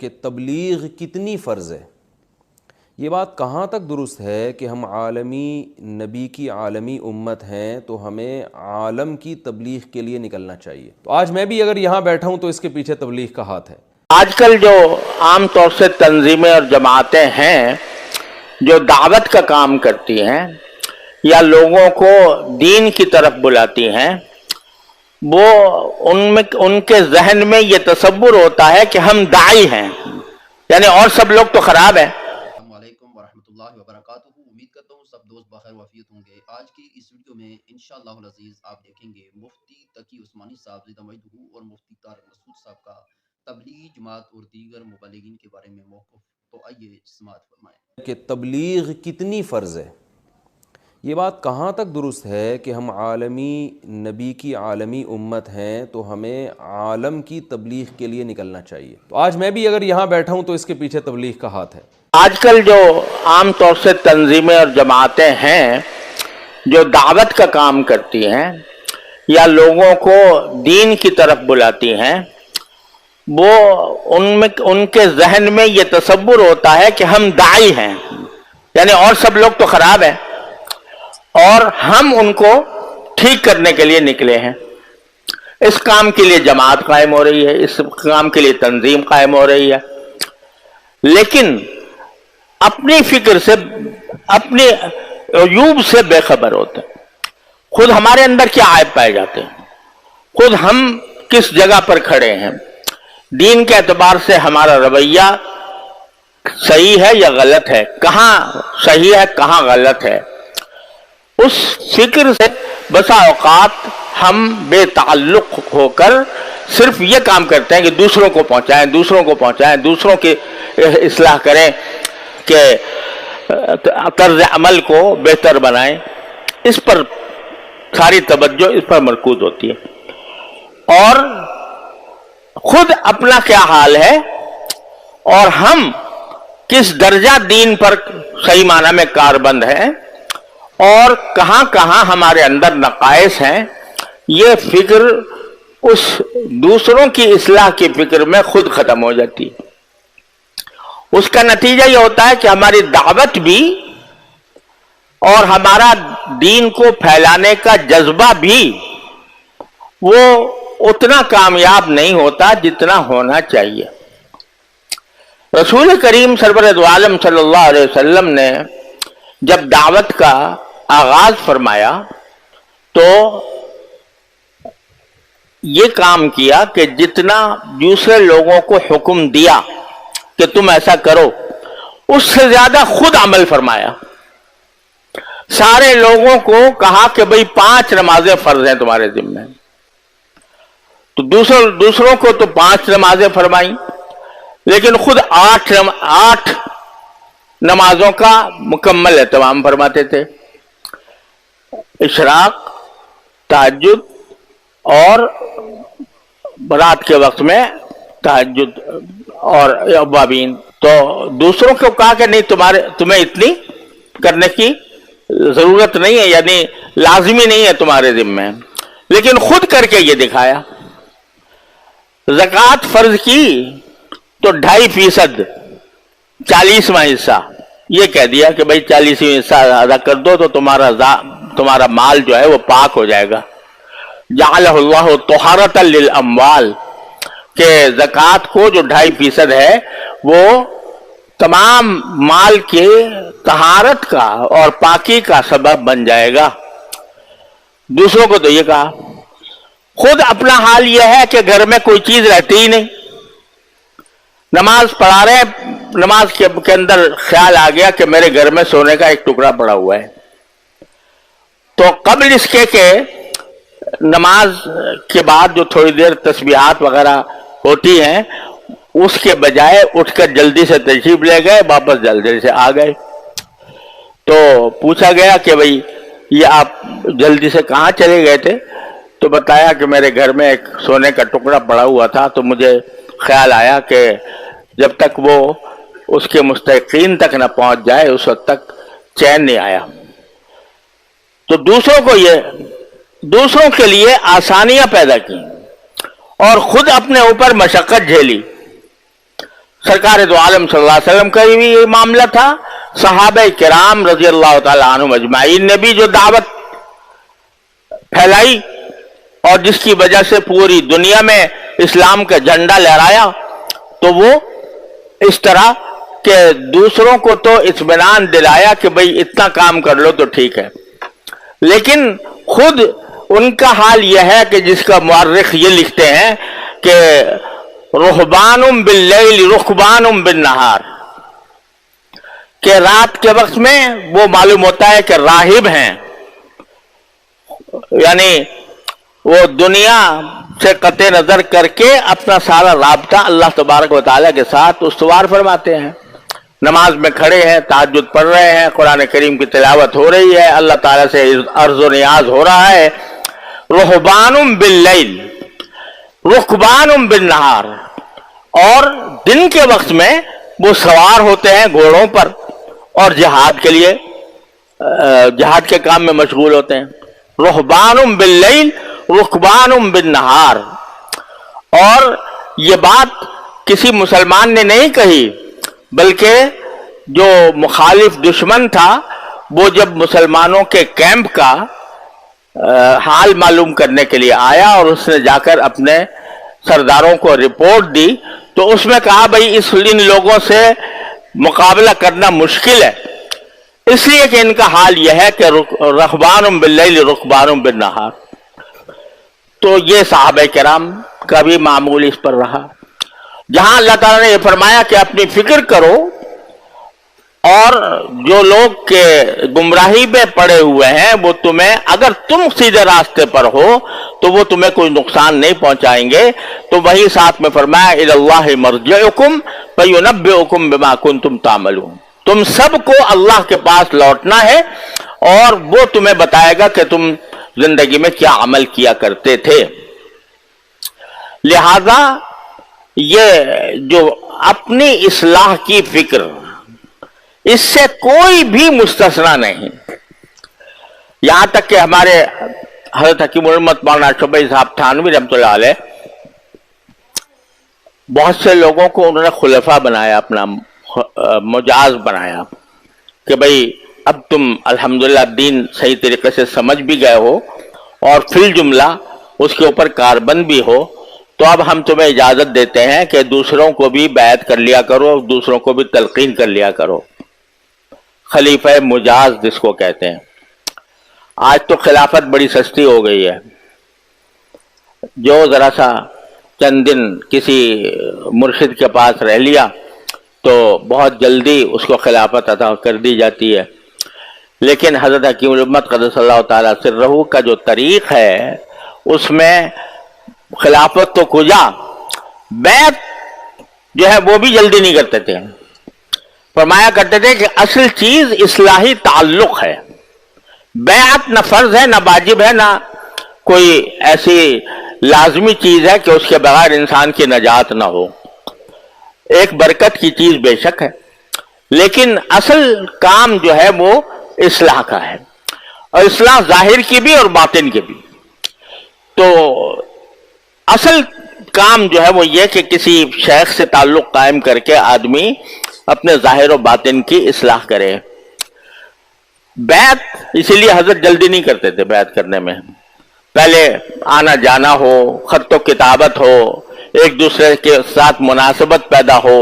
کہ تبلیغ کتنی فرض ہے۔ یہ بات کہاں تک درست ہے کہ ہم عالمی نبی کی عالمی امت ہیں تو ہمیں عالم کی تبلیغ کے لیے نکلنا چاہیے؟ تو آج میں بھی اگر یہاں بیٹھا ہوں تو اس کے پیچھے تبلیغ کا ہاتھ ہے۔ آج کل جو عام طور سے تنظیمیں اور جماعتیں ہیں جو دعوت کا کام کرتی ہیں یا لوگوں کو دین کی طرف بلاتی ہیں، وہ ان کے ذہن میں یہ تصور ہوتا ہے کہ ہم داعی ہیں، یعنی اور سب لوگ تو خراب ہیں۔ السلام علیکم ورحمۃ اللہ وبرکاتہ۔ امید کرتا ہوں سب دوست بخیر وافیت ہوں گے۔ آج کی اس ویڈیو میں انشاءاللہ العزیز آپ دیکھیں گے مفتی تقی عثمانی صاحب زندہ مجدہ اور مفتی طارق مسعود صاحب کا تبلیغی جماعت اور دیگر مبلغین کے بارے میں موقف۔ تو آئیے سماعت فرمائیں کہ تبلیغ کتنی فرض ہے۔ یہ بات کہاں تک درست ہے کہ ہم عالمی نبی کی عالمی امت ہیں تو ہمیں عالم کی تبلیغ کے لیے نکلنا چاہیے؟ تو آج میں بھی اگر یہاں بیٹھا ہوں تو اس کے پیچھے تبلیغ کا ہاتھ ہے۔ آج کل جو عام طور سے تنظیمیں اور جماعتیں ہیں جو دعوت کا کام کرتی ہیں یا لوگوں کو دین کی طرف بلاتی ہیں، وہ ان کے ذہن میں یہ تصور ہوتا ہے کہ ہم داعی ہیں، یعنی اور سب لوگ تو خراب ہیں اور ہم ان کو ٹھیک کرنے کے لیے نکلے ہیں۔ اس کام کے لیے جماعت قائم ہو رہی ہے، اس کام کے لیے تنظیم قائم ہو رہی ہے، لیکن اپنی فکر سے، اپنی عیوب سے بے خبر ہوتے ہیں۔ خود ہمارے اندر کیا عیب پائے جاتے ہیں، خود ہم کس جگہ پر کھڑے ہیں، دین کے اعتبار سے ہمارا رویہ صحیح ہے یا غلط ہے، کہاں صحیح ہے کہاں غلط ہے، اس فکر سے بسا اوقات ہم بے تعلق ہو کر صرف یہ کام کرتے ہیں کہ دوسروں کو پہنچائیں، دوسروں کی اصلاح کریں، کہ طرز عمل کو بہتر بنائیں۔ اس پر ساری توجہ اس پر مرکوز ہوتی ہے، اور خود اپنا کیا حال ہے اور ہم کس درجہ دین پر صحیح معنی میں کاربند ہیں اور کہاں کہاں ہمارے اندر نقائص ہیں، یہ فکر اس دوسروں کی اصلاح کی فکر میں خود ختم ہو جاتی ہے۔ اس کا نتیجہ یہ ہوتا ہے کہ ہماری دعوت بھی اور ہمارا دین کو پھیلانے کا جذبہ بھی وہ اتنا کامیاب نہیں ہوتا جتنا ہونا چاہیے۔ رسول کریم سرور دو عالم صلی اللہ علیہ وسلم نے جب دعوت کا آغاز فرمایا تو یہ کام کیا کہ جتنا دوسرے لوگوں کو حکم دیا کہ تم ایسا کرو، اس سے زیادہ خود عمل فرمایا۔ سارے لوگوں کو کہا کہ بھئی 5 نمازیں فرض ہیں تمہارے ذمہ، تو دوسروں کو تو 5 نمازیں فرمائیں، لیکن خود 8 نمازوں کا مکمل اہتمام فرماتے تھے۔ اشراق، تہجد اور رات کے وقت میں تہجد اور اوابین۔ تو دوسروں کو کہا کہ نہیں، تمہیں اتنی کرنے کی ضرورت نہیں ہے، یعنی لازمی نہیں ہے تمہارے ذمہ، لیکن خود کر کے یہ دکھایا۔ زکوٰۃ فرض کی تو 2.5% 40واں حصہ یہ کہہ دیا کہ بھئی 40واں حصہ ادا کر دو تو تمہارا مال جو ہے وہ پاک ہو جائے گا۔ جعلہ اللہ طہارۃ للاموال، کہ زکوٰۃ کو جو 2.5% ہے وہ تمام مال کے طہارت کا اور پاکی کا سبب بن جائے گا۔ دوسروں کو تو یہ کہا۔ خود اپنا حال یہ ہے کہ گھر میں کوئی چیز رہتی ہی نہیں، نماز پڑھا رہے ہیں، نماز کے اندر خیال آ گیا کہ میرے گھر میں سونے کا ایک ٹکڑا پڑا ہوا ہے، تو قبل اس کے کہ نماز کے بعد جو تھوڑی دیر تسبیحات وغیرہ ہوتی ہیں، اس کے بجائے اٹھ کر جلدی سے تشریف لے گئے، واپس جلدی سے آ گئے۔ تو پوچھا گیا کہ بھئی یہ آپ جلدی سے کہاں چلے گئے تھے؟ تو بتایا کہ میرے گھر میں ایک سونے کا ٹکڑا پڑا ہوا تھا، تو مجھے خیال آیا کہ جب تک وہ اس کے مستحقین تک نہ پہنچ جائے اس وقت تک چین نہیں آیا۔ تو دوسروں کے لیے آسانیاں پیدا کی اور خود اپنے اوپر مشقت جھیلی۔ سرکار دو عالم صلی اللہ علیہ وسلم کا بھی یہ معاملہ تھا، صحابہ کرام رضی اللہ تعالی عنہم اجمعین نے بھی جو دعوت پھیلائی اور جس کی وجہ سے پوری دنیا میں اسلام کا جھنڈا لہرایا، تو وہ اس طرح کہ دوسروں کو تو اطمینان دلایا کہ بھئی اتنا کام کر لو تو ٹھیک ہے، لیکن خود ان کا حال یہ ہے کہ جس کا مورخ یہ لکھتے ہیں کہ رہبان باللیل رکبان بالنہار، کہ رات کے وقت میں وہ معلوم ہوتا ہے کہ راہب ہیں، یعنی وہ دنیا سے قطع نظر کر کے اپنا سارا رابطہ اللہ تبارک و تعالیٰ کے ساتھ استوار فرماتے ہیں، نماز میں کھڑے ہیں، تہجد پڑھ رہے ہیں، قرآن کریم کی تلاوت ہو رہی ہے، اللہ تعالیٰ سے عرض و نیاز ہو رہا ہے۔ رہبان باللیل رکبان بالنہار، اور دن کے وقت میں وہ سوار ہوتے ہیں گھوڑوں پر اور جہاد کے لیے جہاد کے کام میں مشغول ہوتے ہیں۔ رہبان باللیل رکبان بالنہار، اور یہ بات کسی مسلمان نے نہیں کہی، بلکہ جو مخالف دشمن تھا وہ جب مسلمانوں کے کیمپ کا حال معلوم کرنے کے لیے آیا اور اس نے جا کر اپنے سرداروں کو رپورٹ دی، تو اس میں کہا بھئی ان لوگوں سے مقابلہ کرنا مشکل ہے، اس لیے کہ ان کا حال یہ ہے کہ رہبان باللیل رکبان بالنہار۔ تو یہ صحابہ کرام کا بھی معمول اس پر رہا، جہاں اللہ تعالیٰ نے یہ فرمایا کہ اپنی فکر کرو، اور جو لوگ کے گمراہی میں پڑے ہوئے ہیں وہ تمہیں، اگر تم سیدھے راستے پر ہو تو وہ تمہیں کوئی نقصان نہیں پہنچائیں گے، تو وہی ساتھ میں فرمایا الی اللہ مرجعکم فینبئکم بما کنتم تعملون، تم سب کو اللہ کے پاس لوٹنا ہے اور وہ تمہیں بتائے گا کہ تم زندگی میں کیا عمل کیا کرتے تھے۔ لہذا یہ جو اپنی اصلاح کی فکر، اس سے کوئی بھی مستثنا نہیں، یہاں تک کہ ہمارے حضرت حکیم الامت مولانا شفیع صاحب تھانوی رحمۃ اللہ علیہ بہت سے لوگوں کو انہوں نے خلفاء بنایا، اپنا مجاز بنایا کہ بھئی اب تم الحمدللہ دین صحیح طریقے سے سمجھ بھی گئے ہو اور فی الجملہ اس کے اوپر کاربند بھی ہو، تو اب ہم تمہیں اجازت دیتے ہیں کہ دوسروں کو بھی بیعت کر لیا کرو، دوسروں کو بھی تلقین کر لیا کرو۔ خلیفہ مجاز جس کو کہتے ہیں۔ آج تو خلافت بڑی سستی ہو گئی ہے، جو ذرا سا چند دن کسی مرشد کے پاس رہ لیا تو بہت جلدی اس کو خلافت عطا کر دی جاتی ہے، لیکن حضرت حکیم الامت قدس اللہ تعالیٰ سرہ کا جو طریق ہے اس میں خلافت تو کجا، بیعت جو ہے وہ بھی جلدی نہیں کرتے تھے، فرمایا کرتے تھے کہ اصل چیز اصلاحی تعلق ہے، بیعت نہ فرض ہے نہ واجب ہے نہ کوئی ایسی لازمی چیز ہے کہ اس کے بغیر انسان کی نجات نہ ہو، ایک برکت کی چیز بے شک ہے، لیکن اصل کام جو ہے وہ اصلاح کا ہے، اور اصلاح ظاہر کی بھی اور باطن کی بھی۔ تو اصل کام جو ہے وہ یہ کہ کسی شیخ سے تعلق قائم کر کے آدمی اپنے ظاہر و باطن کی اصلاح کرے۔ بیعت اسی لیے حضرت جلدی نہیں کرتے تھے بیعت کرنے میں، پہلے آنا جانا ہو، خط و کتابت ہو، ایک دوسرے کے ساتھ مناسبت پیدا ہو،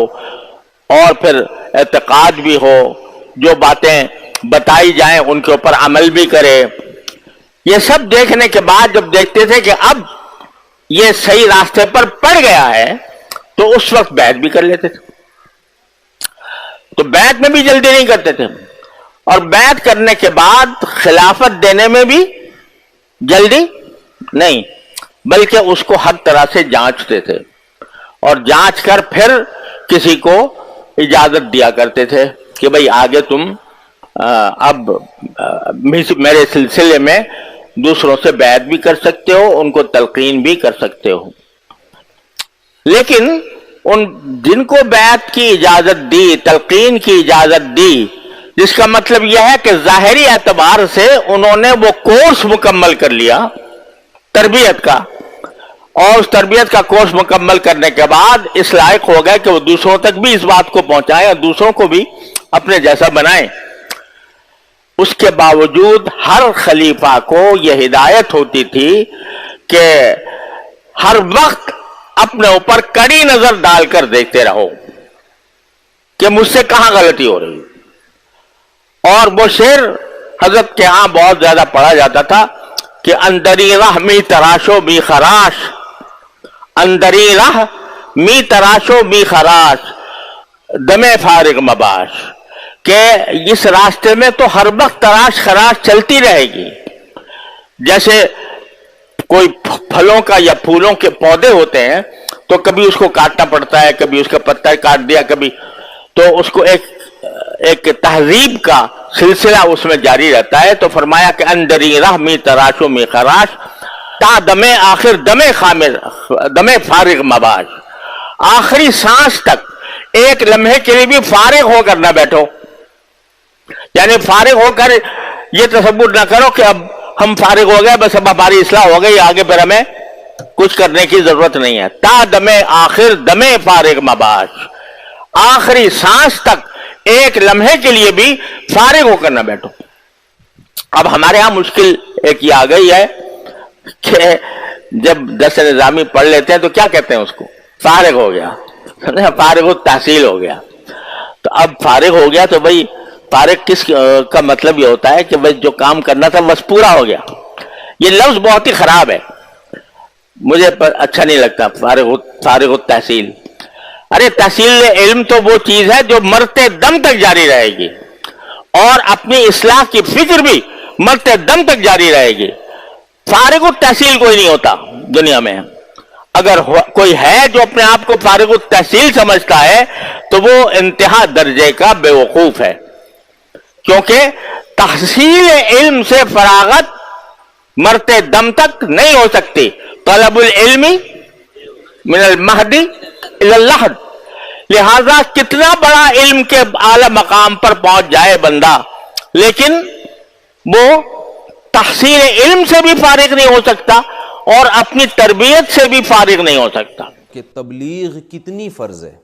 اور پھر اعتقاد بھی ہو، جو باتیں بتائی جائیں ان کے اوپر عمل بھی کرے۔ یہ سب دیکھنے کے بعد جب دیکھتے تھے کہ اب یہ صحیح راستے پر پڑ گیا ہے تو اس وقت بیعت بھی کر لیتے تھے۔ تو بیعت میں بھی جلدی نہیں کرتے تھے، اور بیعت کرنے کے بعد خلافت دینے میں بھی جلدی نہیں، بلکہ اس کو ہر طرح سے جانچتے تھے، اور جانچ کر پھر کسی کو اجازت دیا کرتے تھے کہ بھئی آگے تم اب میرے سلسلے میں دوسروں سے بیعت بھی کر سکتے ہو، ان کو تلقین بھی کر سکتے ہو۔ لیکن ان جن کو بیعت کی اجازت دی، تلقین کی اجازت دی، جس کا مطلب یہ ہے کہ ظاہری اعتبار سے انہوں نے وہ کورس مکمل کر لیا تربیت کا، اور اس تربیت کا کورس مکمل کرنے کے بعد اس لائق ہو گئے کہ وہ دوسروں تک بھی اس بات کو پہنچائیں اور دوسروں کو بھی اپنے جیسا بنائیں. اس کے باوجود ہر خلیفہ کو یہ ہدایت ہوتی تھی کہ ہر وقت اپنے اوپر کڑی نظر ڈال کر دیکھتے رہو کہ مجھ سے کہاں غلطی ہو رہی. اور وہ شعر حضرت کے ہاں بہت زیادہ پڑھا جاتا تھا کہ اندری راہ می تراشو می خراش، اندری راہ می تراشو می خراش دم فارغ مباش، کہ اس راستے میں تو ہر وقت تراش خراش چلتی رہے گی. جیسے کوئی پھلوں کا یا پھولوں کے پودے ہوتے ہیں تو کبھی اس کو کاٹنا پڑتا ہے، کبھی اس کا پتا کاٹ دیا، کبھی تو اس کو ایک تہذیب کا سلسلہ اس میں جاری رہتا ہے. تو فرمایا کہ اندری راہ می تراشو می خراش تا دم آخر دم فارغ مباش، آخری سانس تک ایک لمحے کے لیے بھی فارغ ہو کر نہ بیٹھو. یعنی فارغ ہو کر یہ تصور نہ کرو کہ اب ہم فارغ ہو گئے، بس اب ہماری اصلاح ہو گئی، آگے پھر ہمیں کچھ کرنے کی ضرورت نہیں ہے. تا دم آخر دم فارغ مباش، آخری سانس تک ایک لمحے کے لیے بھی فارغ ہو کر نہ بیٹھو. اب ہمارے ہاں مشکل ایک یہ آ گئی ہے کہ جب درس نظامی پڑھ لیتے ہیں تو کیا کہتے ہیں اس کو؟ فارغ ہو گیا، فارغ التحصیل ہو گیا. تو اب فارغ ہو گیا تو بھائی فارغ کس کا مطلب یہ ہوتا ہے کہ بھائی جو کام کرنا تھا بس پورا ہو گیا. یہ لفظ بہت ہی خراب ہے، مجھے اچھا نہیں لگتا فارغ التحصیل. ارے تحصیل علم تو وہ چیز ہے جو مرتے دم تک جاری رہے گی، اور اپنی اصلاح کی فکر بھی مرتے دم تک جاری رہے گی. فارغ التحصیل کوئی نہیں ہوتا دنیا میں. اگر کوئی ہے جو اپنے آپ کو فارغ التحصیل سمجھتا ہے تو وہ انتہا درجے کا بے وقوف ہے، کیونکہ تحصیل علم سے فراغت مرتے دم تک نہیں ہو سکتی. طلب العلم من المہدی الی اللحد. لہذا کتنا بڑا علم کے اعلی مقام پر پہنچ جائے بندہ، لیکن وہ تحصیل علم سے بھی فارغ نہیں ہو سکتا اور اپنی تربیت سے بھی فارغ نہیں ہو سکتا. کہ تبلیغ کتنی فرض ہے.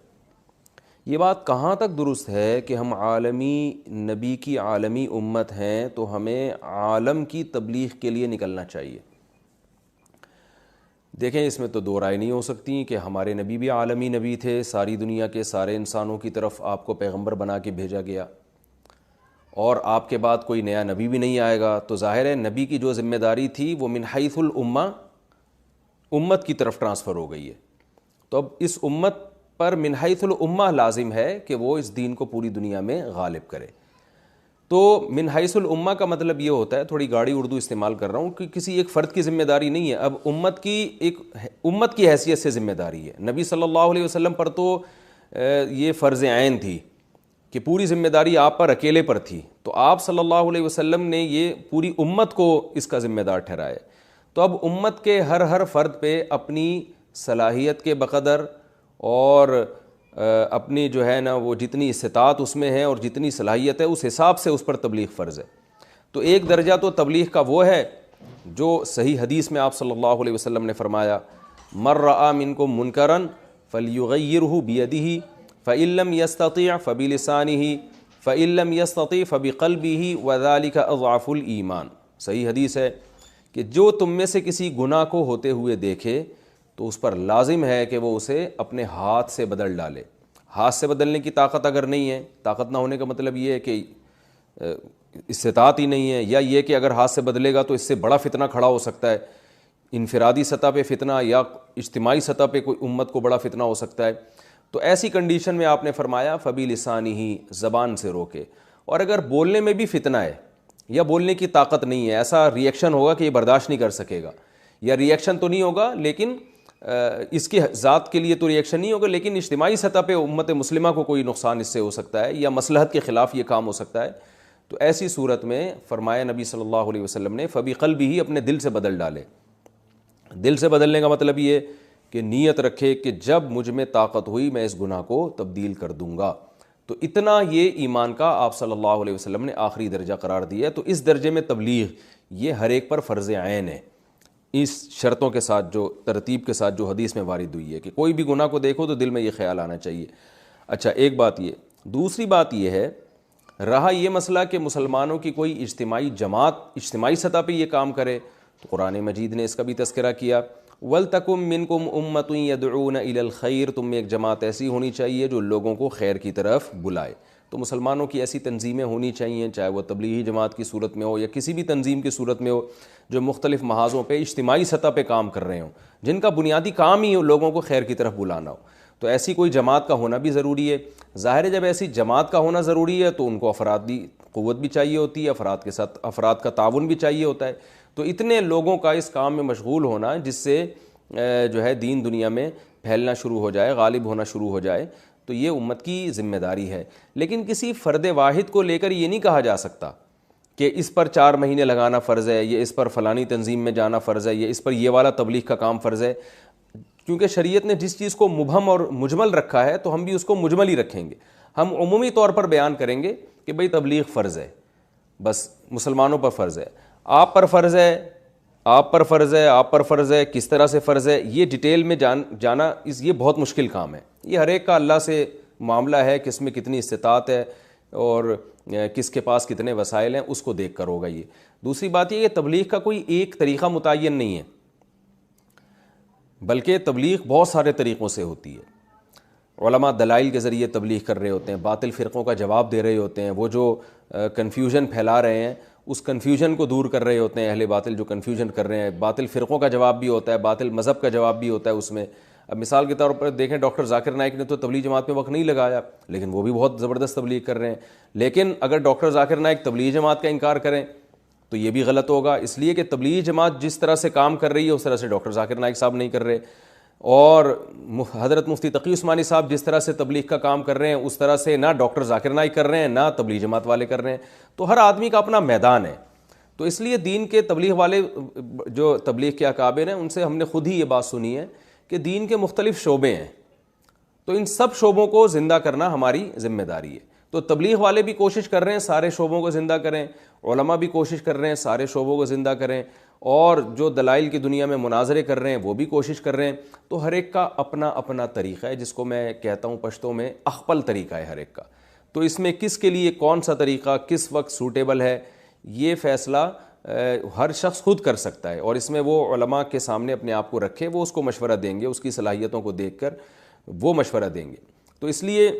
یہ بات کہاں تک درست ہے کہ ہم عالمی نبی کی عالمی امت ہیں تو ہمیں عالم کی تبلیغ کے لیے نکلنا چاہیے. دیکھیں اس میں تو دو رائے نہیں ہو سکتی کہ ہمارے نبی بھی عالمی نبی تھے، ساری دنیا کے سارے انسانوں کی طرف آپ کو پیغمبر بنا کے بھیجا گیا، اور آپ کے بعد کوئی نیا نبی بھی نہیں آئے گا. تو ظاہر ہے نبی کی جو ذمہ داری تھی وہ من حیث الامہ امت کی طرف ٹرانسفر ہو گئی ہے. تو اب اس امت پر من حیث الامہ لازم ہے کہ وہ اس دین کو پوری دنیا میں غالب کرے. تو من حیث الامہ کا مطلب یہ ہوتا ہے، تھوڑی گاڑی اردو استعمال کر رہا ہوں، کہ کسی ایک فرد کی ذمہ داری نہیں ہے. اب امت کی حیثیت سے ذمہ داری ہے. نبی صلی اللہ علیہ وسلم پر تو یہ فرض عین تھی کہ پوری ذمہ داری آپ پر اکیلے پر تھی، تو آپ صلی اللہ علیہ وسلم نے یہ پوری امت کو اس کا ذمہ دار ٹھہرایا. تو اب امت کے ہر فرد پہ اپنی صلاحیت کے بقدر اور اپنی جو ہے نا وہ جتنی استطاعت اس میں ہے اور جتنی صلاحیت ہے اس حساب سے اس پر تبلیغ فرض ہے. تو ایک درجہ تو تبلیغ کا وہ ہے جو صحیح حدیث میں آپ صلی اللہ علیہ وسلم نے فرمایا من رأى منکم منکرا فلیغیرہ بیدہ فإن لم یستطع فبلسانہ فإن لم یستطع فبقلبہ وذلک اضعف الایمان. صحیح حدیث ہے کہ جو تم میں سے کسی گناہ کو ہوتے ہوئے دیکھے تو اس پر لازم ہے کہ وہ اسے اپنے ہاتھ سے بدل ڈالے. ہاتھ سے بدلنے کی طاقت اگر نہیں ہے، طاقت نہ ہونے کا مطلب یہ ہے کہ استطاعت ہی نہیں ہے، یا یہ کہ اگر ہاتھ سے بدلے گا تو اس سے بڑا فتنہ کھڑا ہو سکتا ہے، انفرادی سطح پہ فتنہ یا اجتماعی سطح پہ کوئی امت کو بڑا فتنہ ہو سکتا ہے. تو ایسی کنڈیشن میں آپ نے فرمایا فبی لسانہ، زبان سے روکے. اور اگر بولنے میں بھی فتنہ ہے یا بولنے کی طاقت نہیں ہے، ایسا ری ایکشن ہوگا کہ یہ برداشت نہیں کر سکے گا، یا ری ایکشن تو نہیں ہوگا لیکن اس کی ذات کے لیے تو ری ایکشن نہیں ہوگا، لیکن اجتماعی سطح پہ امت مسلمہ کو کوئی نقصان اس سے ہو سکتا ہے یا مصلحت کے خلاف یہ کام ہو سکتا ہے، تو ایسی صورت میں فرمایا نبی صلی اللہ علیہ وسلم نے فبقلبہ، اپنے دل سے بدل ڈالے. دل سے بدلنے کا مطلب یہ کہ نیت رکھے کہ جب مجھ میں طاقت ہوئی میں اس گناہ کو تبدیل کر دوں گا. تو اتنا یہ ایمان کا آپ صلی اللہ علیہ وسلم نے آخری درجہ قرار دیا ہے. تو اس درجے میں تبلیغ یہ ہر ایک پر فرض عین ہے. اس شرطوں کے ساتھ، جو ترتیب کے ساتھ جو حدیث میں وارد ہوئی ہے کہ کوئی بھی گناہ کو دیکھو تو دل میں یہ خیال آنا چاہیے۔ اچھا، ایک بات یہ۔ دوسری بات یہ ہے، رہا یہ مسئلہ کہ مسلمانوں کی کوئی اجتماعی جماعت اجتماعی سطح پہ یہ کام کرے، تو قرآن مجید نے اس کا بھی تذکرہ کیا، وَلْتَكُمْ مِنْكُمْ أُمَّةٌ يَدْعُونَ إِلَى الْخَيْرِ، تم میں ایک جماعت ایسی ہونی چاہیے جو لوگوں کو خیر کی طرف بلائے۔ تو مسلمانوں کی ایسی تنظیمیں ہونی چاہیے، چاہے وہ تبلیغی جماعت کی صورت میں ہو یا کسی بھی تنظیم کی صورت میں ہو، جو مختلف محاذوں پہ اجتماعی سطح پہ کام کر رہے ہوں، جن کا بنیادی کام ہی لوگوں کو خیر کی طرف بلانا ہو۔ تو ایسی کوئی جماعت کا ہونا بھی ضروری ہے۔ ظاہر ہے جب ایسی جماعت کا ہونا ضروری ہے تو ان کو افرادی قوت بھی چاہیے ہوتی ہے، افراد کے ساتھ افراد کا تعاون بھی چاہیے ہوتا ہے۔ تو اتنے لوگوں کا اس کام میں مشغول ہونا جس سے جو ہے دین دنیا میں پھیلنا شروع ہو جائے، غالب ہونا شروع ہو جائے، تو یہ امت کی ذمہ داری ہے۔ لیکن کسی فرد واحد کو لے کر یہ نہیں کہا جا سکتا کہ اس پر 4 مہینے لگانا فرض ہے، یہ اس پر فلانی تنظیم میں جانا فرض ہے، یہ اس پر یہ والا تبلیغ کا کام فرض ہے، کیونکہ شریعت نے جس چیز کو مبہم اور مجمل رکھا ہے تو ہم بھی اس کو مجمل ہی رکھیں گے۔ ہم عمومی طور پر بیان کریں گے کہ بھئی تبلیغ فرض ہے، بس مسلمانوں پر فرض ہے، آپ پر فرض ہے، آپ پر فرض ہے، آپ پر فرض ہے، کس طرح سے فرض ہے، یہ ڈیٹیل میں جانا یہ بہت مشکل کام ہے۔ یہ ہر ایک کا اللہ سے معاملہ ہے، کس میں کتنی استطاعت ہے اور کس کے پاس کتنے وسائل ہیں، اس کو دیکھ کر ہوگا۔ یہ دوسری بات یہ کہ تبلیغ کا کوئی ایک طریقہ متعین نہیں ہے، بلکہ تبلیغ بہت سارے طریقوں سے ہوتی ہے۔ علماء دلائل کے ذریعے تبلیغ کر رہے ہوتے ہیں، باطل فرقوں کا جواب دے رہے ہوتے ہیں، وہ جو کنفیوژن پھیلا رہے ہیں اس کنفیوژن کو دور کر رہے ہوتے ہیں، اہل باطل جو کنفیوژن کر رہے ہیں، باطل فرقوں کا جواب بھی ہوتا ہے، باطل مذہب کا جواب بھی ہوتا ہے اس میں۔ اب مثال کے طور پر دیکھیں، ڈاکٹر ذاکر نائک نے تو تبلیغ جماعت میں وقت نہیں لگایا، لیکن وہ بھی بہت زبردست تبلیغ کر رہے ہیں۔ لیکن اگر ڈاکٹر ذاکر نائک تبلیغ جماعت کا انکار کریں تو یہ بھی غلط ہوگا، اس لیے کہ تبلیغ جماعت جس طرح سے کام کر رہی ہے اس طرح سے ڈاکٹر ذاکر نائک صاحب نہیں کر رہے، اور حضرت مفتی تقی عثمانی صاحب جس طرح سے تبلیغ کا کام کر رہے ہیں اس طرح سے نہ ڈاکٹر ذاکر نائک کر رہے ہیں، نہ تبلیغ جماعت والے کر رہے ہیں۔ تو ہر آدمی کا اپنا میدان ہے۔ تو اس لیے دین کے تبلیغ والے جو تبلیغ کے اکابر ہیں ان سے ہم نے خود ہی یہ بات سنی ہے کہ دین کے مختلف شعبے ہیں، تو ان سب شعبوں کو زندہ کرنا ہماری ذمہ داری ہے۔ تو تبلیغ والے بھی کوشش کر رہے ہیں سارے شعبوں کو زندہ کریں، علماء بھی کوشش کر رہے ہیں سارے شعبوں کو زندہ کریں، اور جو دلائل کی دنیا میں مناظرے کر رہے ہیں وہ بھی کوشش کر رہے ہیں۔ تو ہر ایک کا اپنا اپنا طریقہ ہے، جس کو میں کہتا ہوں پشتوں میں اخپل طریقہ ہے ہر ایک کا۔ تو اس میں کس کے لیے کون سا طریقہ کس وقت سوٹیبل ہے، یہ فیصلہ ہر شخص خود کر سکتا ہے، اور اس میں وہ علماء کے سامنے اپنے آپ کو رکھے، وہ اس کو مشورہ دیں گے، اس کی صلاحیتوں کو دیکھ کر وہ مشورہ دیں گے۔ تو اس لیے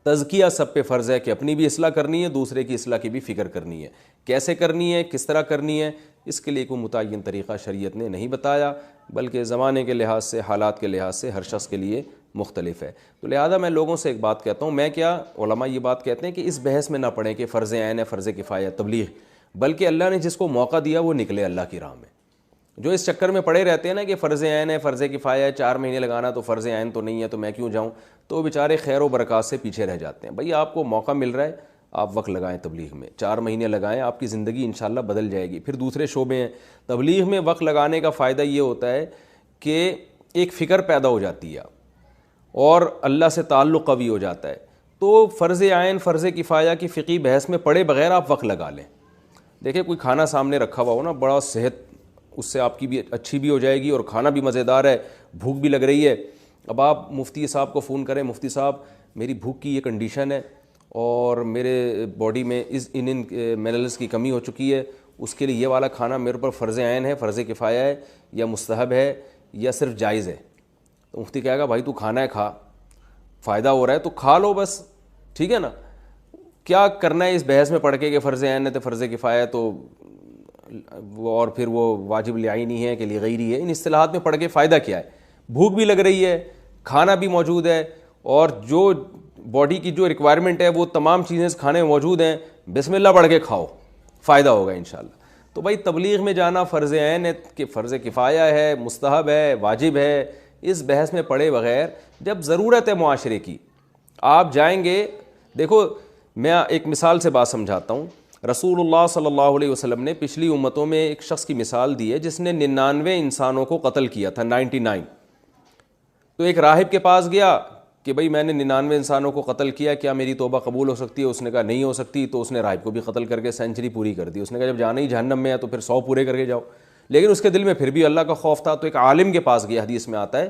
تزکیہ سب پہ فرض ہے کہ اپنی بھی اصلاح کرنی ہے، دوسرے کی اصلاح کی بھی فکر کرنی ہے۔ کیسے کرنی ہے، کس طرح کرنی ہے، اس کے لیے کوئی متعین طریقہ شریعت نے نہیں بتایا، بلکہ زمانے کے لحاظ سے، حالات کے لحاظ سے ہر شخص کے لیے مختلف ہے۔ تو لہذا میں لوگوں سے ایک بات کہتا ہوں، میں کیا، علماء یہ بات کہتے ہیں کہ اس بحث میں نہ پڑیں کہ فرض عین ہے، فرض کفایہ، تبلیغ، بلکہ اللہ نے جس کو موقع دیا وہ نکلے اللہ کی راہ میں۔ جو اس چکر میں پڑے رہتے ہیں نا کہ فرض عین ہے، فرض کفایہ ہے، 4 مہینے لگانا تو فرض عین تو نہیں ہے تو میں کیوں جاؤں، تو بیچارے خیر و برکات سے پیچھے رہ جاتے ہیں۔ بھئی آپ کو موقع مل رہا ہے، آپ وقت لگائیں تبلیغ میں، 4 مہینے لگائیں، آپ کی زندگی انشاءاللہ بدل جائے گی۔ پھر دوسرے شعبے ہیں، تبلیغ میں وقت لگانے کا فائدہ یہ ہوتا ہے کہ ایک فکر پیدا ہو جاتی ہے اور اللہ سے تعلق قوی ہو جاتا ہے۔ تو فرض عین، فرض کفایہ کی فقہی بحث میں پڑے بغیر آپ وقت لگا لیں۔ دیکھیں کوئی کھانا سامنے رکھا ہوا ہو نا، بڑا صحت اس سے آپ کی بھی اچھی بھی ہو جائے گی اور کھانا بھی مزیدار ہے، بھوک بھی لگ رہی ہے۔ اب آپ مفتی صاحب کو فون کریں، مفتی صاحب میری بھوک کی یہ کنڈیشن ہے اور میرے باڈی میں ان منرلز کی کمی ہو چکی ہے، اس کے لیے یہ والا کھانا میرے پر فرض عین ہے، فرض کفایہ ہے، یا مستحب ہے، یا صرف جائز ہے۔ تو مفتی کہے گا بھائی تو کھانا ہے، کھا، فائدہ ہو رہا ہے تو کھا لو بس، ٹھیک ہے نا۔ کیا کرنا ہے اس بحث میں پڑھ کے کہ فرض عین ہے تو فرض کفایہ تو اور پھر وہ واجب لعینی ہے کہ لغیری ہے، ان اصطلاحات میں پڑھ کے فائدہ کیا ہے؟ بھوک بھی لگ رہی ہے، کھانا بھی موجود ہے، اور جو باڈی کی جو ریکوائرمنٹ ہے وہ تمام چیزیں اس کھانے میں موجود ہیں، بسم اللہ پڑھ کے کھاؤ، فائدہ ہوگا انشاءاللہ۔ تو بھائی تبلیغ میں جانا فرض عین ہے کہ فرض کفایہ ہے، مستحب ہے، واجب ہے، اس بحث میں پڑے بغیر جب ضرورت ہے معاشرے کی آپ جائیں گے۔ دیکھو میں ایک مثال سے بات سمجھاتا ہوں۔ رسول اللہ صلی اللہ علیہ وسلم نے پچھلی امتوں میں ایک شخص کی مثال دی ہے جس نے 99 انسانوں کو قتل کیا تھا، 99۔ تو ایک راہب کے پاس گیا کہ بھئی میں نے 99 انسانوں کو قتل کیا، کیا میری توبہ قبول ہو سکتی ہے؟ اس نے کہا نہیں ہو سکتی۔ تو اس نے راہب کو بھی قتل کر کے سینچری پوری کر دی۔ اس نے کہا جب جانا ہی جہنم میں ہے تو پھر 100 پورے کر کے جاؤ۔ لیکن اس کے دل میں پھر بھی اللہ کا خوف تھا، تو ایک عالم کے پاس گیا، حدیث میں آتا ہے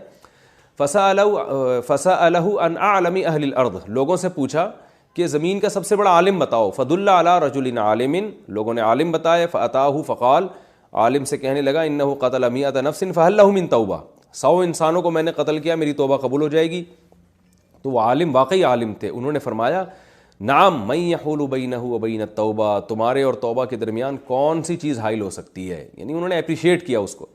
فَسَأَلَهُ عَنْ أَعْلَمِ أَهْلِ الْأَرْضِ، لوگوں سے پوچھا کہ زمین کا سب سے بڑا عالم بتاؤ، فَدُلَّ عَلَىٰ رَجُلٍ عَالِمٍ، لوگوں نے عالم بتائے، فَأَتَاهُ فَقَالَ، عالم سے کہنے لگا إِنَّهُ قَتَلَ مِئَةَ نَفْسٍ فَهَلْ لَهُ مِن تَوْبَةٍ، 100 انسانوں کو میں نے قتل کیا، میری توبہ قبول ہو جائے گی؟ تو وہ عالم واقعی عالم تھے، انہوں نے فرمایا نعم من یحول بینہ وبین التوبہ، تمہارے اور توبہ کے درمیان کون سی چیز حائل ہو سکتی ہے، یعنی انہوں نے اپریشیٹ کیا اس کو۔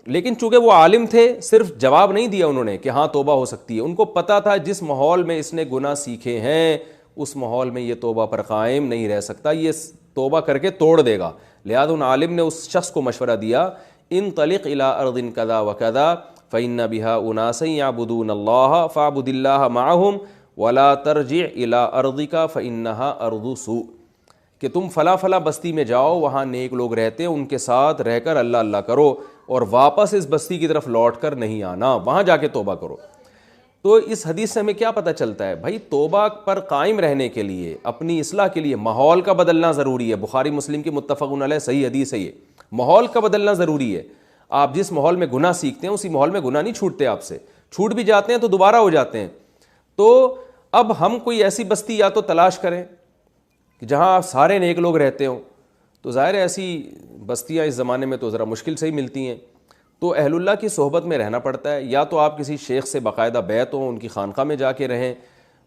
لیکن چونکہ وہ عالم تھے، صرف جواب نہیں دیا انہوں نے کہ ہاں توبہ ہو سکتی ہے، ان کو پتہ تھا جس ماحول میں اس نے گناہ سیکھے ہیں اس ماحول میں یہ توبہ پر قائم نہیں رہ سکتا، یہ توبہ کر کے توڑ دے گا۔ لہذا ان عالم نے اس شخص کو مشورہ دیا انطلق الی ارض کذا وکذا فإن بها اناسا یعبدون اللہ فاعبد اللہ معهم ولا ترجع الی ارضک فإنها ارض سوء، کہ تم فلاں فلاں بستی میں جاؤ، وہاں نیک لوگ رہتے ہیں، ان کے ساتھ رہ کر اللہ اللہ کرو، اور واپس اس بستی کی طرف لوٹ کر نہیں آنا، وہاں جا کے توبہ کرو۔ تو اس حدیث سے ہمیں کیا پتہ چلتا ہے؟ بھائی توبہ پر قائم رہنے کے لیے، اپنی اصلاح کے لیے ماحول کا بدلنا ضروری ہے۔ بخاری مسلم کی متفق علیہ صحیح حدیث ہے یہ، ماحول کا بدلنا ضروری ہے۔ آپ جس ماحول میں گناہ سیکھتے ہیں اسی ماحول میں گناہ نہیں چھوٹتے آپ سے، چھوٹ بھی جاتے ہیں تو دوبارہ ہو جاتے ہیں۔ تو اب ہم کوئی ایسی بستی یا تو تلاش کریں کہ جہاں سارے نیک لوگ رہتے ہوں، تو ظاہر ہے ایسی بستیاں اس زمانے میں تو ذرا مشکل سے ہی ملتی ہیں، تو اہل اللہ کی صحبت میں رہنا پڑتا ہے، یا تو آپ کسی شیخ سے باقاعدہ بیعت ہوں، ان کی خانقاہ میں جا کے رہیں،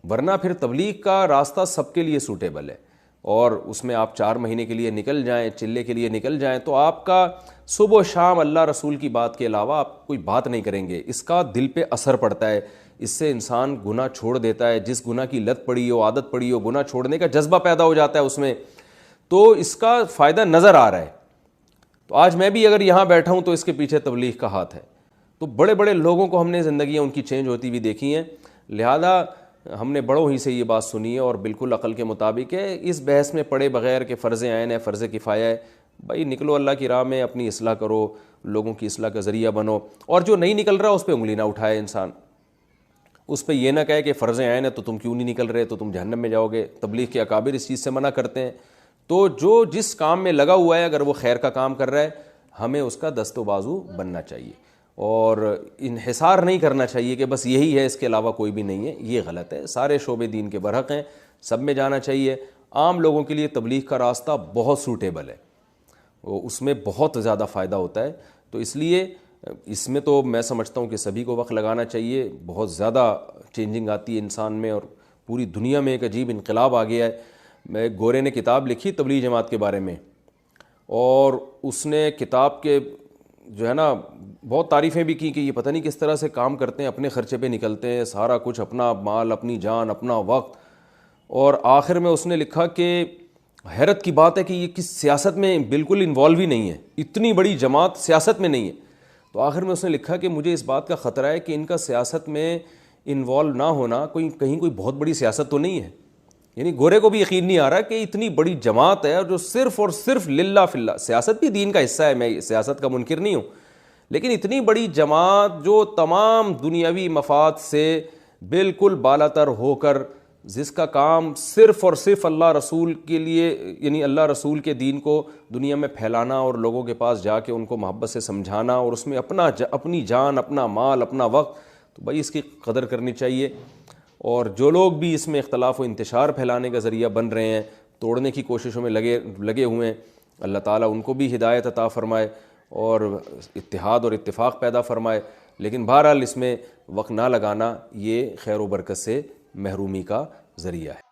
ورنہ پھر تبلیغ کا راستہ سب کے لیے سوٹیبل ہے، اور اس میں آپ 4 مہینے کے لیے نکل جائیں، چلے کے لیے نکل جائیں، تو آپ کا صبح و شام اللہ رسول کی بات کے علاوہ آپ کوئی بات نہیں کریں گے، اس کا دل پہ اثر پڑتا ہے، اس سے انسان گناہ چھوڑ دیتا ہے، جس گناہ کی لت پڑی ہو، عادت پڑی ہو، گناہ چھوڑنے کا جذبہ پیدا ہو جاتا ہے اس میں، تو اس کا فائدہ نظر آ رہا ہے۔ تو آج میں بھی اگر یہاں بیٹھا ہوں تو اس کے پیچھے تبلیغ کا ہاتھ ہے۔ تو بڑے بڑے لوگوں کو ہم نے زندگیاں ان کی چینج ہوتی ہوئی دیکھی ہیں، لہذا ہم نے بڑوں ہی سے یہ بات سنی ہے اور بالکل عقل کے مطابق ہے۔ اس بحث میں پڑے بغیر کہ فرض عین ہے، فرض کفایہ ہے، بھائی نکلو اللہ کی راہ میں، اپنی اصلاح کرو، لوگوں کی اصلاح کا ذریعہ بنو، اور جو نہیں نکل رہا اس پہ انگلی نہ اٹھائے انسان، اس پہ یہ نہ کہے کہ فرض عین ہے تو تم کیوں نہیں نکل رہے، تو تم جہنم میں جاؤ گے۔ تبلیغ کے اکابر اس چیز سے منع کرتے ہیں۔ تو جو جس کام میں لگا ہوا ہے، اگر وہ خیر کا کام کر رہا ہے، ہمیں اس کا دست و بازو بننا چاہیے، اور انحصار نہیں کرنا چاہیے کہ بس یہی ہے، اس کے علاوہ کوئی بھی نہیں ہے، یہ غلط ہے۔ سارے شعبے دین کے برحق ہیں، سب میں جانا چاہیے۔ عام لوگوں کے لیے تبلیغ کا راستہ بہت سوٹیبل ہے، اس میں بہت زیادہ فائدہ ہوتا ہے، تو اس لیے اس میں تو میں سمجھتا ہوں کہ سبھی کو وقت لگانا چاہیے۔ بہت زیادہ چینجنگ آتی ہے انسان میں، اور پوری دنیا میں ایک عجیب انقلاب آ گیا ہے۔ میں گورے نے کتاب لکھی تبلیغ جماعت کے بارے میں، اور اس نے کتاب کے جو ہے نا بہت تعریفیں بھی کی کہ یہ پتہ نہیں کس طرح سے کام کرتے ہیں، اپنے خرچے پہ نکلتے ہیں، سارا کچھ اپنا مال، اپنی جان، اپنا وقت، اور آخر میں اس نے لکھا کہ حیرت کی بات ہے کہ یہ کس سیاست میں بالکل انوالو ہی نہیں ہے، اتنی بڑی جماعت سیاست میں نہیں ہے۔ تو آخر میں اس نے لکھا کہ مجھے اس بات کا خطرہ ہے کہ ان کا سیاست میں انوالو نہ ہونا کہیں کوئی بہت بڑی سیاست تو نہیں ہے۔ یعنی گورے کو بھی یقین نہیں آ رہا کہ اتنی بڑی جماعت ہے، اور جو صرف اور صرف للہ فی اللہ، سیاست بھی دین کا حصہ ہے، میں سیاست کا منکر نہیں ہوں، لیکن اتنی بڑی جماعت جو تمام دنیاوی مفاد سے بالکل بالا تر ہو کر، جس کا کام صرف اور صرف اللہ رسول کے لیے، یعنی اللہ رسول کے دین کو دنیا میں پھیلانا، اور لوگوں کے پاس جا کے ان کو محبت سے سمجھانا، اور اس میں اپنی جان، اپنا مال، اپنا وقت، تو بھائی اس کی قدر کرنی چاہیے۔ اور جو لوگ بھی اس میں اختلاف و انتشار پھیلانے کا ذریعہ بن رہے ہیں، توڑنے کی کوششوں میں لگے ہوئے ہیں، اللہ تعالیٰ ان کو بھی ہدایت عطا فرمائے اور اتحاد اور اتفاق پیدا فرمائے۔ لیکن بہرحال اس میں وقت نہ لگانا یہ خیر و برکت سے محرومی کا ذریعہ ہے۔